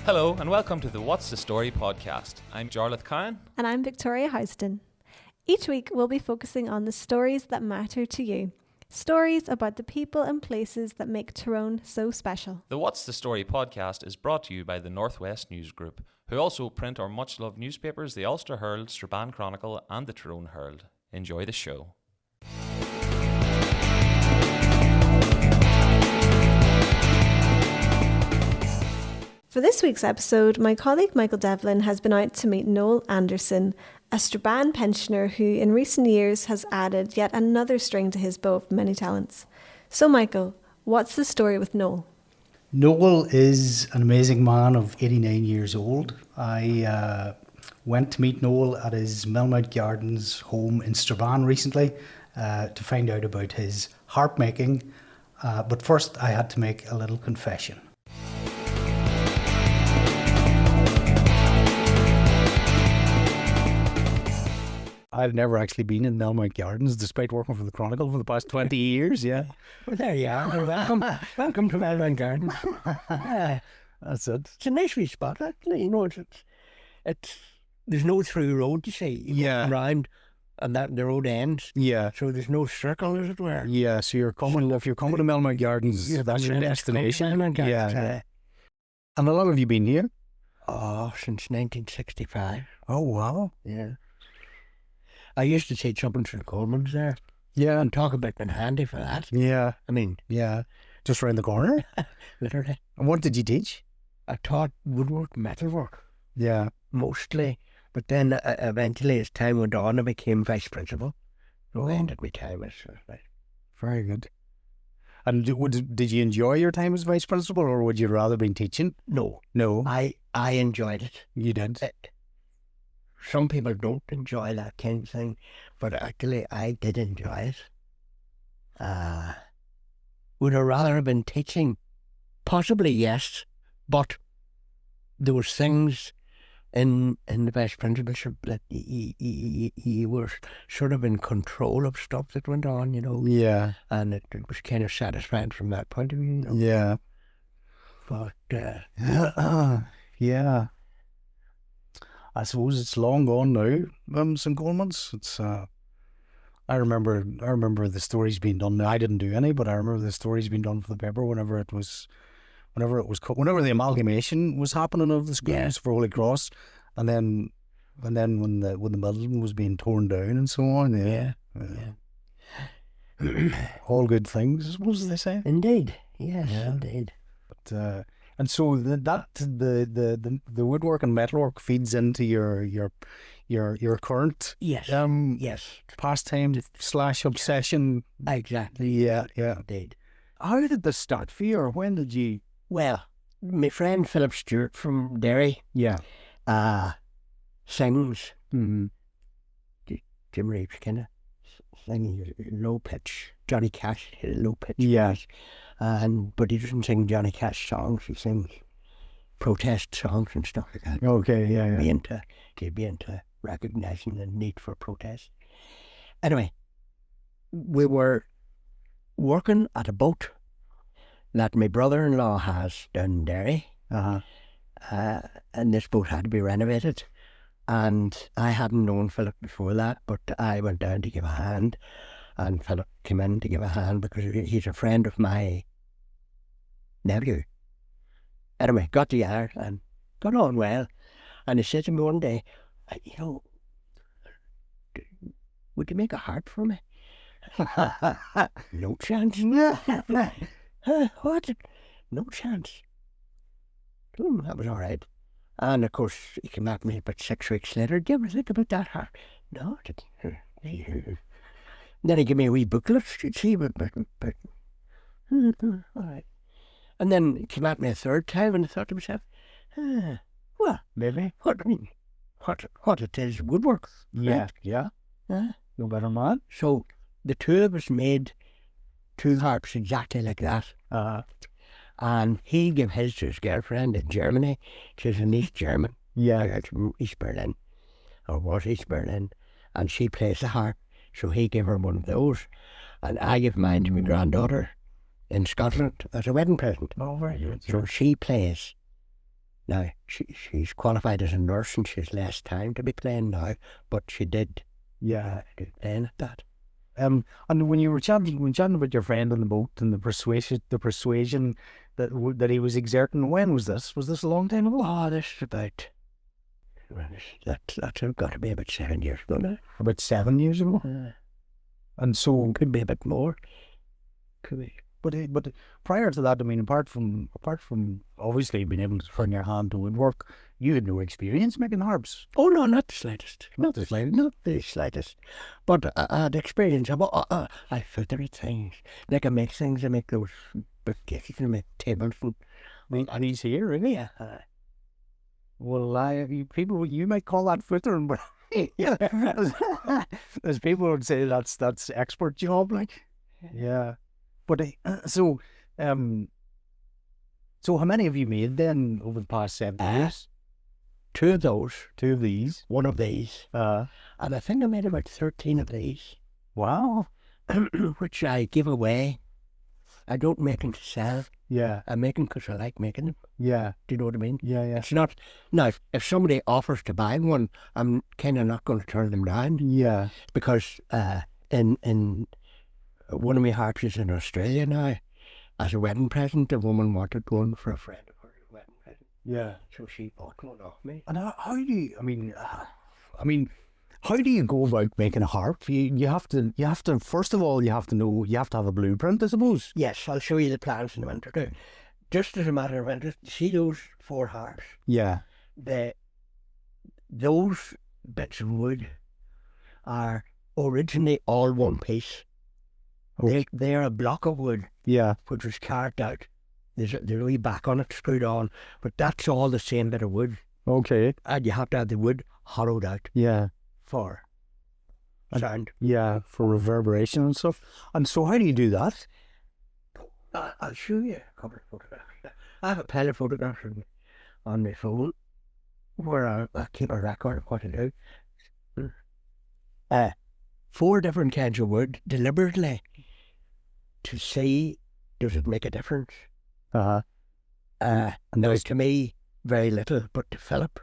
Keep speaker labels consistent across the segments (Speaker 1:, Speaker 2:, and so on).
Speaker 1: Hello and welcome to the What's the Story podcast. I'm Jarlath Kyan.
Speaker 2: And I'm Victoria Houston. Each week we'll be focusing on the stories that matter to you. Stories about the people and places that make Tyrone so special.
Speaker 1: The What's the Story podcast is brought to you by the Northwest News Group, who also print our much-loved newspapers, the Ulster Herald, Strabane Chronicle and the Tyrone Herald. Enjoy the show.
Speaker 2: For this week's episode, my colleague Michael Devlin has been out to meet Noel Anderson, a Strabane pensioner who in recent years has added yet another string to his bow of many talents. So Michael, what's the story with Noel?
Speaker 3: Noel is an amazing man of 89 years old. I went to meet Noel at his Millmount Gardens home in Strabane recently to find out about his harp making. But first I had to make a little confession. I've never actually been in Millmount Gardens, despite working for the Chronicle for the past 20 years, yeah.
Speaker 4: Well, there you are. Welcome to Millmount Gardens.
Speaker 3: That's it.
Speaker 4: It's a nice wee spot, actually. You know, it's there's no through road, you see. You
Speaker 3: Yeah.
Speaker 4: go round and that the road ends.
Speaker 3: Yeah.
Speaker 4: So there's no circle, as it were.
Speaker 3: Yeah, so if you're coming to Millmount Gardens, that's your destination.
Speaker 4: Millmount Gardens,
Speaker 3: Yeah. And how long have you been here?
Speaker 4: Since 1965.
Speaker 3: Oh, wow.
Speaker 4: Yeah. I used to teach up in St Coleman's there.
Speaker 3: Yeah.
Speaker 4: And talk about being handy for that.
Speaker 3: Yeah.
Speaker 4: I mean,
Speaker 3: Yeah. Just round the corner.
Speaker 4: literally.
Speaker 3: And what did you teach?
Speaker 4: I taught woodwork, metalwork,
Speaker 3: Yeah.
Speaker 4: mostly. But then eventually, as time went on, I became vice principal. So I ended my time as
Speaker 3: Very good. And did you enjoy your time as vice principal, or would you rather been teaching?
Speaker 4: No,
Speaker 3: No.
Speaker 4: I enjoyed it.
Speaker 3: You did?
Speaker 4: Some people don't enjoy that kind of thing, but actually I did enjoy it. Would I rather have been teaching? Possibly, yes, but there was things in the vice principalship that you were sort of in control of stuff that went on, you know,
Speaker 3: Yeah.
Speaker 4: and it was kind of satisfying from that point of view, you know.
Speaker 3: Yeah.
Speaker 4: But
Speaker 3: Yeah. I suppose it's long gone now, St Coleman's. It's I remember the stories being done. I didn't do any, but I remember the stories being done for the paper whenever the amalgamation was happening of the schools for Holy Cross, and then when the building was being torn down and so on. Yeah. All good things, I suppose they say.
Speaker 4: indeed, yes,
Speaker 3: Yeah.
Speaker 4: indeed.
Speaker 3: But and so the woodwork and metalwork feeds into your current
Speaker 4: Yes, yes,
Speaker 3: pastime / obsession.
Speaker 4: exactly.
Speaker 3: Yeah.
Speaker 4: Indeed.
Speaker 3: How did this start for you, or when did you?
Speaker 4: Well, my friend Philip Stewart from Derry
Speaker 3: Yeah.
Speaker 4: sings.
Speaker 3: Mm-hmm.
Speaker 4: Jim Reeves kind of singing low pitch. Johnny Cash hit a low pitch.
Speaker 3: Yeah.
Speaker 4: But he doesn't sing Johnny Cash songs. He sings protest songs and stuff like that.
Speaker 3: Okay. Yeah.
Speaker 4: He'd be into recognising the need for protest. Anyway, we were working at a boat that my brother-in-law has down in Derry. And this boat had to be renovated. And I hadn't known Philip before that, but I went down to give a hand. And Philip came in to give a hand because he's a friend of my nephew. Anyway, got together and got on well. And he said to me one day, would you make a harp for me? No chance. What? No chance. That was all right. And of course, he came at me about 6 weeks later. Do you ever think about that harp? No, I didn't. Then he gave me a wee booklet, you'd see, but all right. And then he came at me a third time, and I thought to myself, well,
Speaker 3: Maybe.
Speaker 4: what it is, woodwork.
Speaker 3: Yeah.
Speaker 4: Right?
Speaker 3: Yeah.
Speaker 4: Yeah.
Speaker 3: No better man.
Speaker 4: So the two of us made 2 harps exactly like that. And he gave his to his girlfriend in Germany. She's an East German.
Speaker 3: Yeah.
Speaker 4: From East Berlin, or was East Berlin. And she plays the harp. So he gave her one of those. And I gave mine to my granddaughter in Scotland as a wedding present.
Speaker 3: Oh, very good.
Speaker 4: So she plays Now, she's qualified as a nurse and she has less time to be playing now, but she did do playing at that.
Speaker 3: And when you were chatting about your friend on the boat and the persuasion that he was exerting, when was this? Was this a long time ago?
Speaker 4: Oh, this is that's got to be about 7 years ago now.
Speaker 3: About 7 years ago? And so...
Speaker 4: Could be a bit more. Could be.
Speaker 3: But prior to that, I mean, apart from obviously being able to turn your hand to woodwork, you had no experience making harps.
Speaker 4: Oh no, not the slightest. Not the slightest. But I had experience. I filter things. Like I make things. I make those bookcases and I make tables.
Speaker 3: And he's here, really?
Speaker 4: Yeah.
Speaker 3: Well, you might call that filtering, but yeah, as people would say, that's expert job, like. Yeah. But so how many have you made then over the past 7 years?
Speaker 4: Two of
Speaker 3: these,
Speaker 4: one of these, and I think I made about 13 of these.
Speaker 3: Wow.
Speaker 4: Which I give away. I don't make them to sell.
Speaker 3: Yeah.
Speaker 4: I make them because I like making them.
Speaker 3: Yeah.
Speaker 4: Do you know what I mean?
Speaker 3: Yeah.
Speaker 4: It's not, now, if somebody offers to buy one, I'm kind of not going to turn them down.
Speaker 3: Yeah.
Speaker 4: Because in one of my harps is in Australia now. As a wedding present, a woman wanted one for a friend of hers, a wedding present.
Speaker 3: Yeah.
Speaker 4: So she bought one off me.
Speaker 3: And how do you, how do you go about making a harp? You have to, first of all, you have to have a blueprint, I suppose.
Speaker 4: Yes, I'll show you the plans in a minute or two. Just as a matter of interest, see those 4 harps?
Speaker 3: Yeah.
Speaker 4: Those bits of wood are originally all one piece. They're a block of wood, which was carved out. There's a wee back on it, screwed on, but that's all the same bit of wood.
Speaker 3: Okay.
Speaker 4: And you have to have the wood hollowed out.
Speaker 3: Yeah.
Speaker 4: For sound.
Speaker 3: Yeah, for reverberation and stuff. And so how do you do that?
Speaker 4: I'll show you a couple of photographs. I have a pile of photographs on my phone where I keep a record of what I do. 4 different kinds of wood, deliberately, to see, does it make a difference?
Speaker 3: And
Speaker 4: now, to me, very little, but to Philip,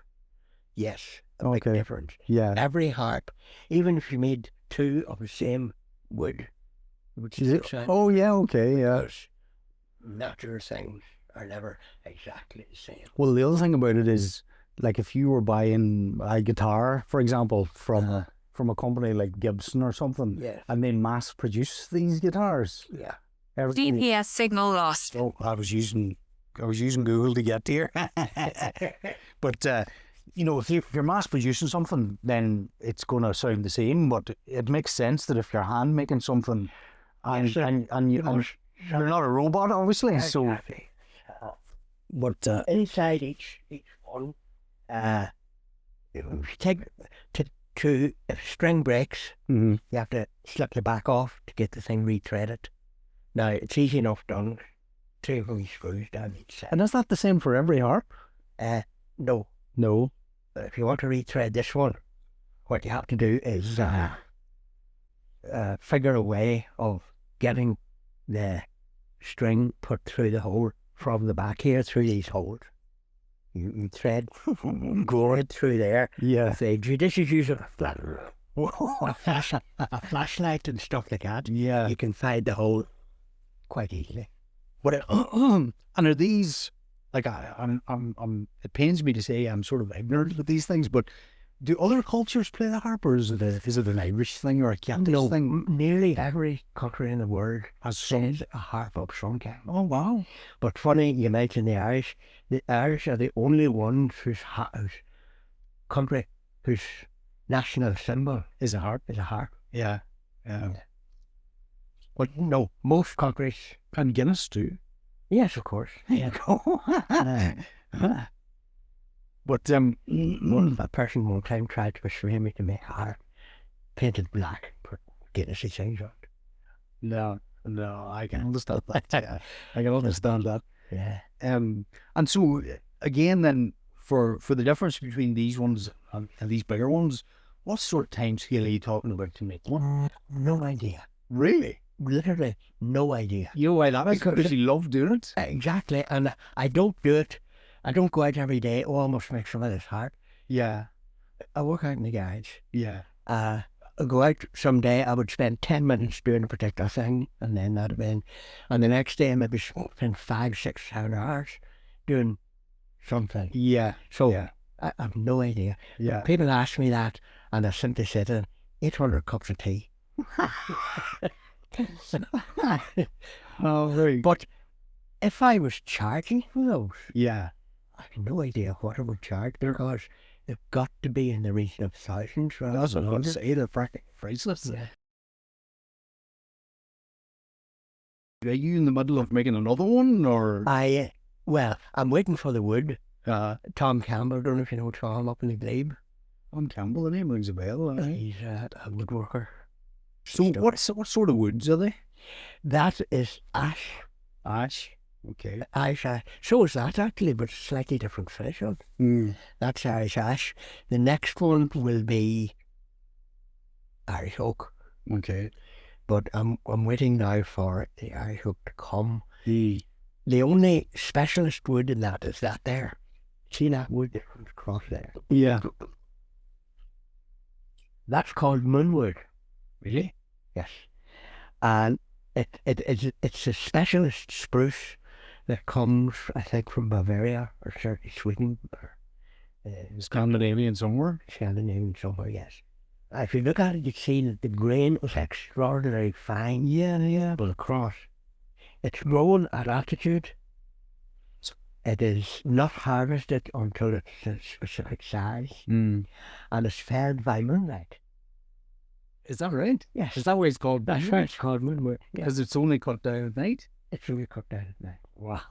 Speaker 4: yes, a big difference.
Speaker 3: Yeah.
Speaker 4: Every harp, even if you made 2 of the same wood, which is it?
Speaker 3: Oh, yeah, okay, yeah.
Speaker 4: Natural things are never exactly the same.
Speaker 3: Well, the other thing about it is, like, if you were buying a guitar, for example, from a company like Gibson or something, and they mass produce these guitars.
Speaker 4: Yeah.
Speaker 5: GPS signal lost.
Speaker 3: Oh, I was using Google to get here. But if you're mass producing something, then it's going to sound the same. But it makes sense that if you're hand making something, and you're not a robot, obviously.
Speaker 4: Exactly. But inside each one, if you take if a string breaks, you have to slip the back off to get the thing retreaded. Now, it's easy enough done. 2 wee screws down each side.
Speaker 3: And is that the same for every harp?
Speaker 4: No.
Speaker 3: No.
Speaker 4: But if you want to retread this one, what you have to do is figure a way of getting the string put through the hole from the back here, through these holes. You thread, go right through there.
Speaker 3: Yeah.
Speaker 4: If they judicious use of a flashlight and stuff like that, you can find the hole quite easily.
Speaker 3: But and are these, like, it pains me to say I'm sort of ignorant of these things, but do other cultures play the harp, or is it an Irish thing or a Celtic thing?
Speaker 4: Nearly every country in the world has a harp of some kind.
Speaker 3: Oh, wow.
Speaker 4: But funny, you mentioned the Irish. The Irish are the only ones whose national symbol
Speaker 3: is a harp. Yeah.
Speaker 4: But no, most countries.
Speaker 3: And Guinness too.
Speaker 4: Yes, of course.
Speaker 3: There you go. But
Speaker 4: a person one time tried to persuade me to make a harp painted black, put Guinness things on.
Speaker 3: No, I can understand that. I can understand that.
Speaker 4: Yeah.
Speaker 3: And so again, then for the difference between these ones and these bigger ones, what sort of time scale are you talking about to make one?
Speaker 4: No idea.
Speaker 3: Really?
Speaker 4: Literally no idea.
Speaker 3: You know why that is? Because you love doing it.
Speaker 4: Exactly, and I don't do it I don't go out every day. Oh, I must make some of this harp.
Speaker 3: Yeah.
Speaker 4: I work out in the garage.
Speaker 3: Yeah.
Speaker 4: I go out someday, I would spend 10 minutes doing a particular thing, and then that'd have been, and the next day I maybe spend 5, 6, 7 hours doing something.
Speaker 3: Yeah.
Speaker 4: So
Speaker 3: Yeah.
Speaker 4: I have no idea.
Speaker 3: Yeah.
Speaker 4: People ask me that, and I simply say to them, 800 cups of tea.
Speaker 3: Oh, very.
Speaker 4: But if I was charging for those,
Speaker 3: Yeah.
Speaker 4: I have no idea what I would charge, because they've got to be in the region of thousands.
Speaker 3: That's what I was saying. They're practically priceless.
Speaker 4: Yeah.
Speaker 3: Are you in the middle of making another one, or?
Speaker 4: Well, I'm waiting for the wood.
Speaker 3: Uh,
Speaker 4: Tom Campbell, I don't know if you know Tom, up in the Glebe.
Speaker 3: Tom Campbell, the name rings a bell.
Speaker 4: He's a woodworker.
Speaker 3: So what sort of woods are they?
Speaker 4: That is ash.
Speaker 3: Ash. Okay.
Speaker 4: Irish ash. So is that actually, but slightly different finish on it.
Speaker 3: Mm.
Speaker 4: That's Irish ash. The next one will be Irish oak.
Speaker 3: Okay.
Speaker 4: But I'm waiting now for the Irish oak to come.
Speaker 3: The
Speaker 4: only specialist wood in that is that there. See that wood that comes across there?
Speaker 3: Yeah.
Speaker 4: That's called moonwood.
Speaker 3: Really?
Speaker 4: Yes. And it's a specialist spruce that comes, I think, from Bavaria or certainly Sweden or
Speaker 3: Scandinavian somewhere.
Speaker 4: Scandinavian somewhere, yes. If you look at it, you see that the grain is extraordinarily fine.
Speaker 3: Yeah.
Speaker 4: But across. It's grown at altitude. It is not harvested until it's a specific size.
Speaker 3: Mm.
Speaker 4: And it's fed by moonlight.
Speaker 3: Is that right?
Speaker 4: Yes.
Speaker 3: Is that why it's called?
Speaker 4: That's why it's called moonwood.
Speaker 3: Because it's only cut down at night.
Speaker 4: It's really cut down at night.
Speaker 3: Wow.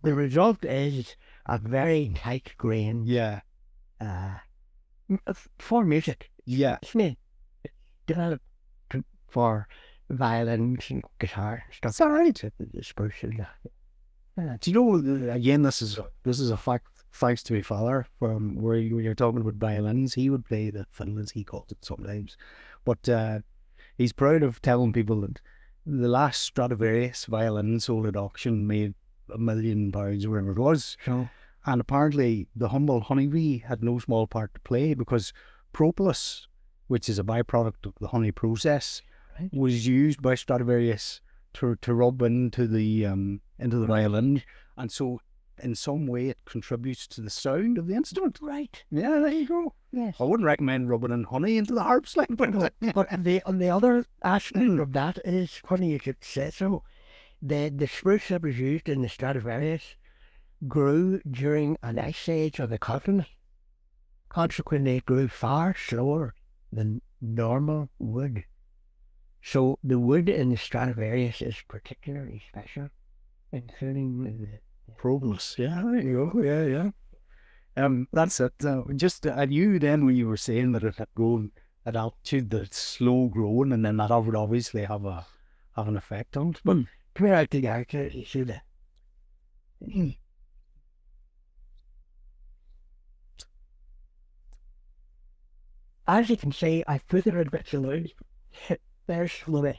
Speaker 4: The result is a very tight grain
Speaker 3: Yeah.
Speaker 4: for music.
Speaker 3: Yeah.
Speaker 4: It's made developed for violins and guitar and stuff.
Speaker 3: Is that right?
Speaker 4: The spruce and that.
Speaker 3: Do you know? Again, this is a fact. Thanks to my father, from where you're talking about violins, he would play the fiddle, as he calls it sometimes. But he's proud of telling people that the last Stradivarius violin sold at auction made £1 million, whatever it was.
Speaker 4: So,
Speaker 3: and apparently the humble honeybee had no small part to play, because propolis, which is a byproduct of the honey process,
Speaker 4: right,
Speaker 3: was used by Stradivarius to rub into the violin, and so in some way it contributes to the sound of the instrument.
Speaker 4: right.
Speaker 3: Yeah, there you go.
Speaker 4: Yes.
Speaker 3: I wouldn't recommend rubbing in honey into the harps, like, but
Speaker 4: But on the other aspect of that is, funny you should say so, the spruce that was used in the Stradivarius grew during an ice age on the continent. Consequently, it grew far slower than normal wood. So the wood in the Stradivarius is particularly special, including the
Speaker 3: propolis. Yeah, there you go. Yeah. That's it. Just I knew then when you were saying that it had grown at altitude, that it's slow growing, and then that would obviously have an effect on it. But
Speaker 4: come here out to the arcade, you see that. As you can see, I put it a bit loose. There's my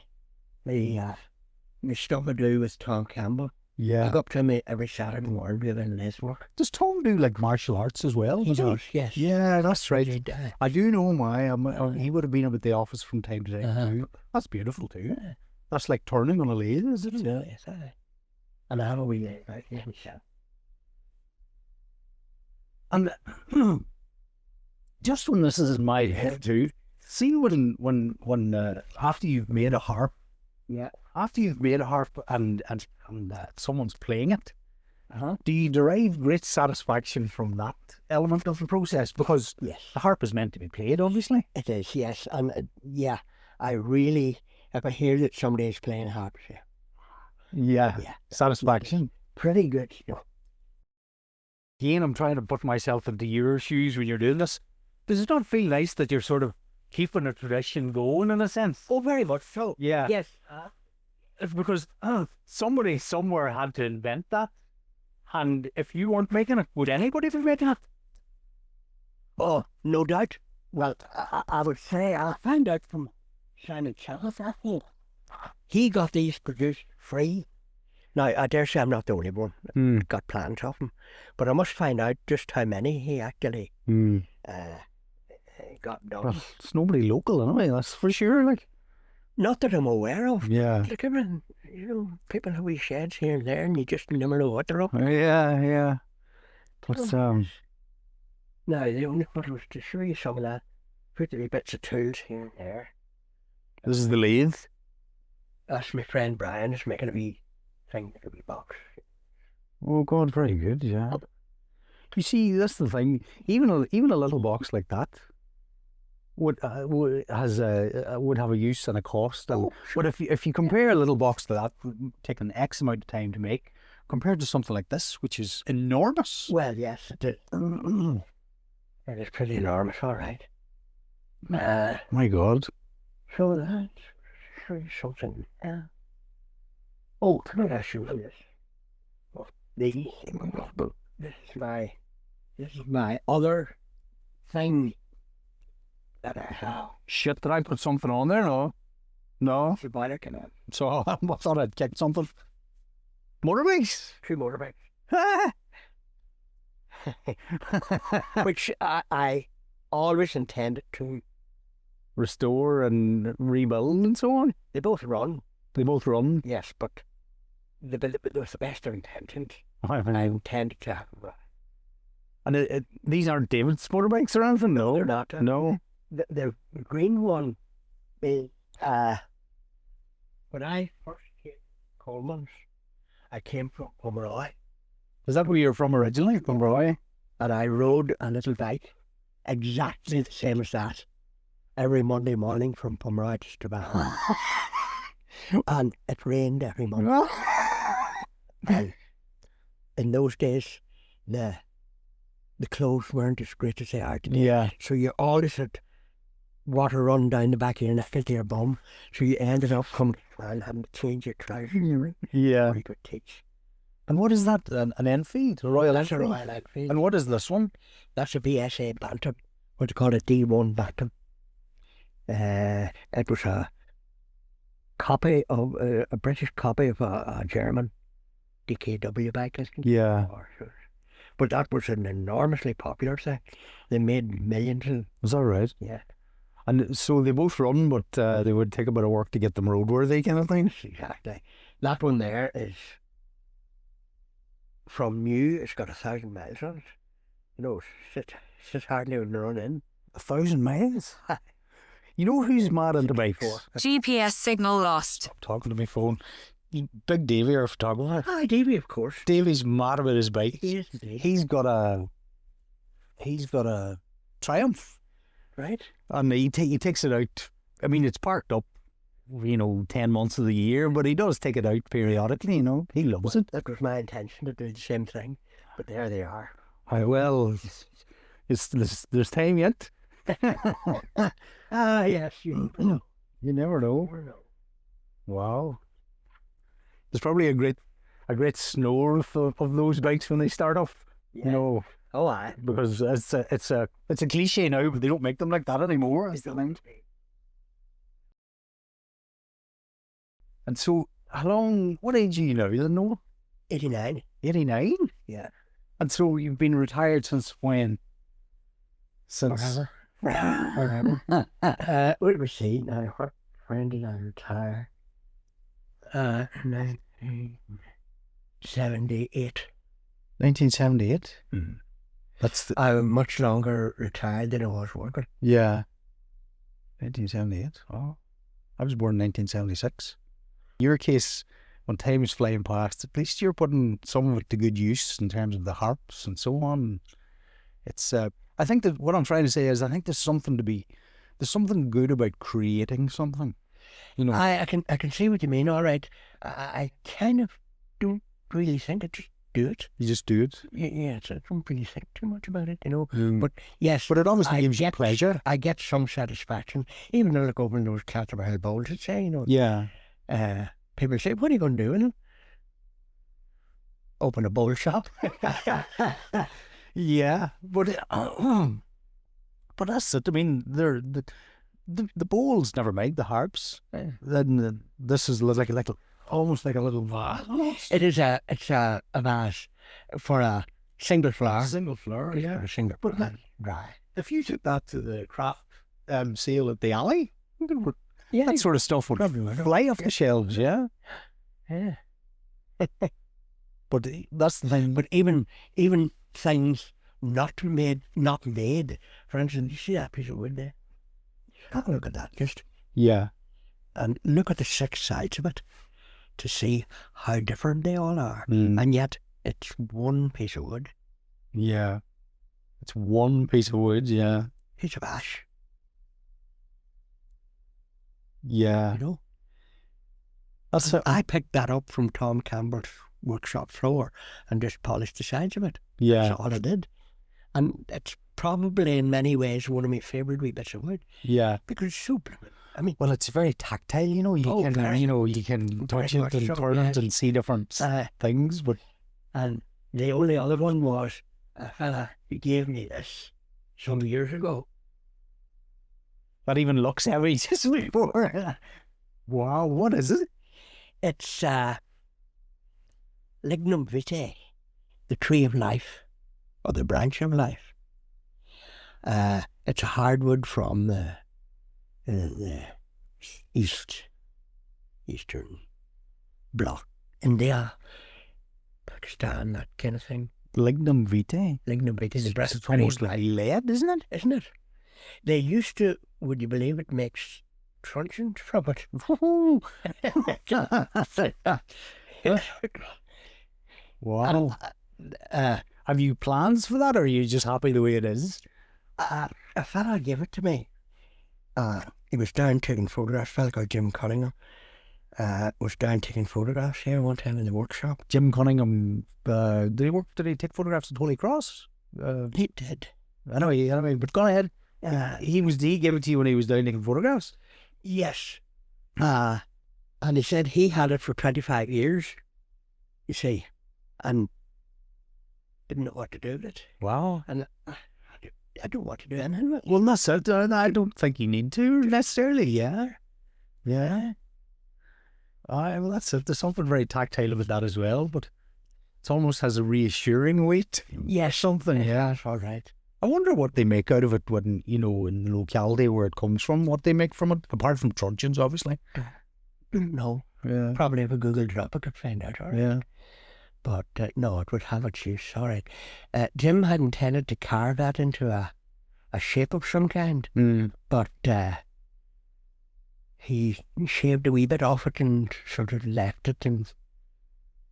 Speaker 4: stuff I do with Tom Campbell. I go up to him every Saturday morning doing his work.
Speaker 3: Does Tom do like martial arts as well?
Speaker 4: He does, yes.
Speaker 3: Yeah, that's right.
Speaker 4: He does.
Speaker 3: I do know why. He would have been up at the office from time to time too. That's beautiful too.
Speaker 4: Yeah.
Speaker 3: That's like turning on a lathe, is it?
Speaker 4: Yes, and I have a wee lathe right here myself.
Speaker 3: And just when this is in my head too, see when after you've made a harp, and someone's playing it, do you derive great satisfaction from that element of the process? Because
Speaker 4: yes,
Speaker 3: the harp is meant to be played, obviously.
Speaker 4: It is, yes, and I really, if I hear that somebody is playing harps,
Speaker 3: satisfaction,
Speaker 4: pretty good stuff.
Speaker 3: Again, I'm trying to put myself into your shoes when you're doing this. Does it not feel nice that you're sort of keeping a tradition going in a sense?
Speaker 4: Oh, very much so.
Speaker 3: Yeah.
Speaker 4: Yes.
Speaker 3: It's because somebody somewhere had to invent that. And if you weren't making it, would anybody be making it?
Speaker 4: Oh, no doubt. Well, I would say I found out from Simon Challis, I think. He got these produced free. Now, I dare say I'm not the only one that got plans of him, but I must find out just how many he actually got done.
Speaker 6: Well, it's nobody local anyway, that's for sure. Like,
Speaker 4: Not that I'm aware of.
Speaker 6: yeah,
Speaker 4: Like everyone, people have wee sheds here and there, and you just never know what they're up to.
Speaker 6: yeah. But
Speaker 4: Now, the only part was to show you some of that. Put the wee bits of tools here and there.
Speaker 6: this is the lathe.
Speaker 4: That's my friend Brian is making a wee thing, a wee box.
Speaker 6: Oh God, very good. Yeah. You see, that's the thing. Even a little box like that would have a use and a cost. And but if you compare a little box to that, taking X amount of time to make, compared to something like this, which is enormous.
Speaker 4: Well, yes, it is. It is pretty enormous, all right.
Speaker 6: My God.
Speaker 4: So that's show you something. Oh, can I show you this? Oh, this is my other thing that I have.
Speaker 6: Shit, did I put something on there? No.
Speaker 4: It's a boiler can
Speaker 6: So I thought I'd kicked something. Motorbikes.
Speaker 4: 2 motorbikes. Which I always intended to.
Speaker 6: Restore and rebuild and so on.
Speaker 4: They both run, yes, but with the best of intentions. I intended to have.
Speaker 6: And these aren't David's motorbikes or anything? No,
Speaker 4: They're not.
Speaker 6: No.
Speaker 4: The green one is when I first came to Coleman's, I came from Pomeroy.
Speaker 6: Is that where you're from originally? From Roy?
Speaker 4: And I rode a little bike exactly the same as that every Monday morning from Pomeroy to Strabane. And it rained every month. And in those days, the clothes weren't as great as they are today.
Speaker 6: Yeah.
Speaker 4: So you always had water run down the back of your neck into your bum. So you ended up coming and having to change your trousers.
Speaker 6: Yeah.
Speaker 4: Or you could teach.
Speaker 6: And what is that? An Enfield? A Royal
Speaker 4: That's a
Speaker 6: Enfield?
Speaker 4: Royal Enfield.
Speaker 6: And what is this one?
Speaker 4: That's a BSA Bantam. What they call a D1 Bantam. It was a copy of a British copy of a German DKW bike, I think.
Speaker 6: Yeah.
Speaker 4: But that was an enormously popular thing. They made millions of.
Speaker 6: Is that right?
Speaker 4: Yeah.
Speaker 6: And so they both run, but they would take a bit of work to get them roadworthy kind of thing?
Speaker 4: Exactly. That one there is from new. It's got 1,000 miles on it. You know, it's hardly even run in.
Speaker 6: 1,000 miles? You know who's mad into bikes?
Speaker 5: GPS signal lost.
Speaker 6: Stop talking to my phone. Big Davey, our photographer.
Speaker 4: Hi, Davey, of course.
Speaker 6: Davey's mad about his bike.
Speaker 4: He is indeed.
Speaker 6: He's got a Triumph.
Speaker 4: Right.
Speaker 6: And he takes it out. I mean, it's parked up, 10 months of the year, but he does take it out periodically, He loves it.
Speaker 4: That was my intention to do the same thing, but there they are.
Speaker 6: Well, there's time yet.
Speaker 4: Yes, you never know.
Speaker 6: You never know. Wow. There's probably a great snore of those bikes when they start off.
Speaker 4: Yeah. Oh, aye.
Speaker 6: Because it's a cliche now, but they don't make them like that anymore. That's the thing. And so, what age are you now? You don't know?
Speaker 4: 89.
Speaker 6: 89?
Speaker 4: Yeah.
Speaker 6: And so you've been retired since when?
Speaker 4: Forever. Let me see now. When did I retire? 1978.
Speaker 6: 1978? That's
Speaker 4: I'm much longer retired than I was working.
Speaker 6: Yeah. 1978. Oh. I was born in 1976. In your case, when time is flying past, at least you're putting some of it to good use in terms of the harps and so on. It's I think that what I'm trying to say is I think there's something good about creating something.
Speaker 4: I can see what you mean, all right. I kind of don't really think I just do it.
Speaker 6: You just do it?
Speaker 4: Yeah, I don't really think too much about it, But yes.
Speaker 6: But it obviously gives you pleasure.
Speaker 4: I get some satisfaction. Even though I look over in those Canterbury bowls and say,
Speaker 6: Yeah.
Speaker 4: People say, what are you going to do with them? Open a bowl shop.
Speaker 6: Yeah, but that's it. I mean, the bowls, never mind the harps. Then this is like
Speaker 4: almost like a little vase. It's a vase for a single flower.
Speaker 6: Single flower, yeah.
Speaker 4: For a single
Speaker 6: But
Speaker 4: flower. Right.
Speaker 6: if you took that to the craft sale at the alley,
Speaker 4: Yeah.
Speaker 6: that sort of stuff would
Speaker 4: Probably would.
Speaker 6: fly off the shelves, yeah.
Speaker 4: Yeah.
Speaker 6: But that's the thing.
Speaker 4: But even things not made. For instance, you see that piece of wood there? Have a look at that, just,
Speaker 6: Yeah.
Speaker 4: and look at the 6 sides of it to see how different they all are.
Speaker 6: Mm.
Speaker 4: And yet, it's one piece of wood,
Speaker 6: Yeah. It's one piece of wood, yeah.
Speaker 4: piece of ash,
Speaker 6: Yeah.
Speaker 4: you know.
Speaker 6: That's
Speaker 4: And I picked that up from Tom Campbell's workshop floor and just polished the sides of it.
Speaker 6: yeah.
Speaker 4: That's all I did. And it's probably in many ways one of my favourite wee bits of wood
Speaker 6: Yeah.
Speaker 4: because it's so blooming. I mean,
Speaker 6: Well, it's very tactile, you know. You
Speaker 4: Oh,
Speaker 6: can,
Speaker 4: very.
Speaker 6: you can touch
Speaker 4: Very
Speaker 6: it
Speaker 4: much
Speaker 6: and
Speaker 4: so,
Speaker 6: turn it
Speaker 4: yes.
Speaker 6: and see different things. But
Speaker 4: and the only other one was a fella who gave me this some years ago.
Speaker 6: that even looks heavy just before. Wow, what is it?
Speaker 4: It's Lignum vitae, the tree of life, or the branch of life. It's a hardwood from the eastern bloc, India, Pakistan, that kind of thing.
Speaker 6: Lignum vitae.
Speaker 4: Lignum vitae, the branch.
Speaker 6: It's almost like lead, isn't it?
Speaker 4: Isn't it? They used to, would you believe it, makes truncheons from it.
Speaker 6: Wow.
Speaker 4: uh,
Speaker 6: Have you plans for that, or are you just happy the way it is?
Speaker 4: a fella gave it to me. He was down taking photographs, a fella called Jim Cunningham. Was down taking photographs here one time in the workshop.
Speaker 6: Jim Cunningham, did he take photographs at Holy Cross?
Speaker 4: He did.
Speaker 6: Anyway, but go ahead. He gave it to you when he was down taking photographs?
Speaker 4: Yes. And he said he had it for 25 years, you see, and didn't know what to do with it.
Speaker 6: Wow.
Speaker 4: And I don't want to do anything with it.
Speaker 6: Well, that's it. I don't think you need to necessarily, yeah. Yeah. Well, that's it. There's something very tactile about that as well, but it almost has a reassuring weight.
Speaker 4: Yes,
Speaker 6: Something, yeah.
Speaker 4: that's all right.
Speaker 6: I wonder what they make out of it when, in the locality where it comes from, what they make from it, apart from truncheons, obviously.
Speaker 4: No,
Speaker 6: Yeah.
Speaker 4: probably if I Googled it up, I could find out, all right.
Speaker 6: Yeah.
Speaker 4: But no, it would have its use, all right. Jim had intended to carve that into a shape of some kind,
Speaker 6: Mm.
Speaker 4: but he shaved a wee bit off it and sort of left it, and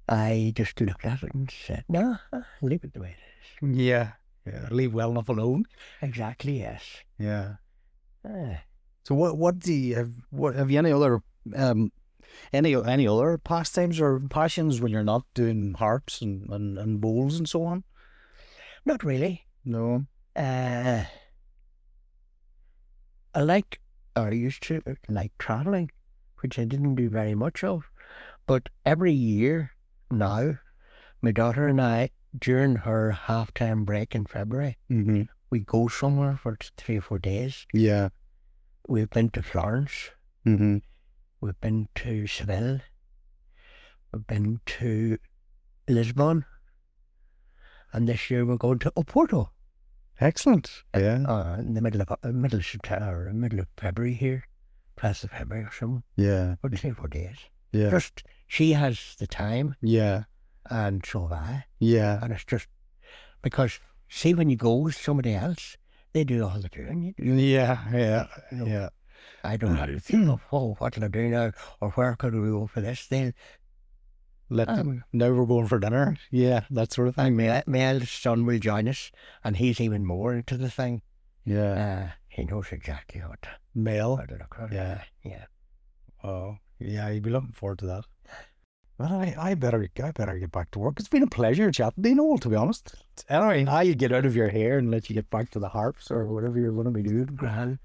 Speaker 4: I just looked at it and said, no, leave it the way it is.
Speaker 6: Yeah. Yeah. Leave well enough alone.
Speaker 4: Exactly, yes.
Speaker 6: Yeah.
Speaker 4: Ah.
Speaker 6: So what do you have you any other any other pastimes or passions when you're not doing harps and bowls and so on?
Speaker 4: Not really.
Speaker 6: No.
Speaker 4: I used to like travelling, which I didn't do very much of. But every year now, my daughter and I, during her half-time break in February,
Speaker 6: Mm-hmm.
Speaker 4: we go somewhere for 3 or 4 days.
Speaker 6: Yeah.
Speaker 4: We've been to Florence,
Speaker 6: Mm-hmm.
Speaker 4: we've been to Seville, we've been to Lisbon, and this year we're going to Oporto.
Speaker 6: Excellent. Yeah.
Speaker 4: In the middle of September, or middle of February here, first of February or something,
Speaker 6: Yeah.
Speaker 4: for 3 or 4 days.
Speaker 6: Yeah.
Speaker 4: Just, she has the time,
Speaker 6: Yeah.
Speaker 4: and so have I.
Speaker 6: Yeah.
Speaker 4: And it's just, because, see, when you go with somebody else, they do all the doing.
Speaker 6: Yeah. Yeah.
Speaker 4: No.
Speaker 6: Yeah.
Speaker 4: I don't have to think, oh, what did I do now? Or where could we go for this? They'll,
Speaker 6: Now we're going for dinner. Yeah. That sort of thing.
Speaker 4: and my eldest son will join us, and he's even more into the thing.
Speaker 6: Yeah.
Speaker 4: He knows exactly what
Speaker 6: Male.
Speaker 4: to look at.
Speaker 6: Yeah.
Speaker 4: Yeah.
Speaker 6: Oh. Yeah. You'd be looking forward to that. Well, I better get back to work. It's been a pleasure chatting to you, Noel, to be honest. Anyway, I'll get out of your hair and let you get back to the harps or whatever you're going to be doing.
Speaker 4: Grand.